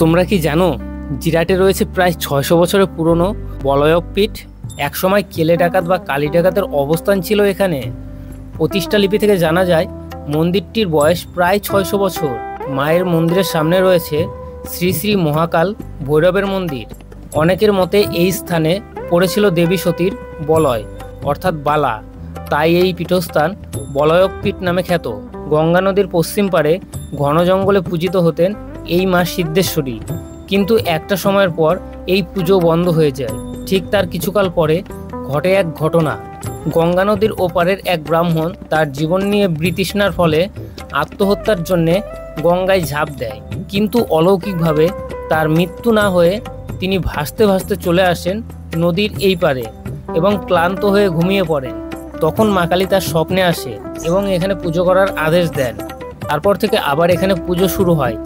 তোমরা কি জানো জিরাটে রয়েছে প্রায় ৬০০ বছরের পুরনো বলয়পীঠ। একসময় কেলে ডাকাত বা কালী ডাকাতের অবস্থান ছিল এখানে। প্রতিষ্ঠা লিপি থেকে জানা যায় মন্দিরটির বয়স প্রায় ৬০০ বছর। মায়ের মন্দিরের সামনে রয়েছে শ্রী শ্রী মহাকাল ভৈরবের মন্দির। অনেকের মতে এই স্থানে পড়েছিল দেবী সতীর বলয় অর্থাৎ বালা, তাই এই পীঠস্থান বলয়পীঠ নামে খ্যাত। গঙ্গা নদীর পশ্চিম পাড়ে ঘন জঙ্গলে পূজিত হতেন এই মা সিদ্ধেশ্বরী, কিন্তু একটা সময়ের পর এই পুজো বন্ধ হয়ে যায়। ঠিক তার কিছুকাল পরে ঘটে এক ঘটনা। গঙ্গা নদীর ওপারের এক ব্রাহ্মণ তার জীবন নিয়ে বৃতৃষ্ণার ফলে আত্মহত্যার জন্যে গঙ্গায় ঝাঁপ দেয়, কিন্তু অলৌকিকভাবে তার মৃত্যু না হয়ে তিনি ভাসতে ভাসতে চলে আসেন নদীর এই পারে এবং ক্লান্ত হয়ে ঘুমিয়ে পড়েন। তখন মা কালী তার স্বপ্নে আসে এবং এখানে পুজো করার আদেশ দেন। তারপর থেকে আবার এখানে পুজো শুরু হয়।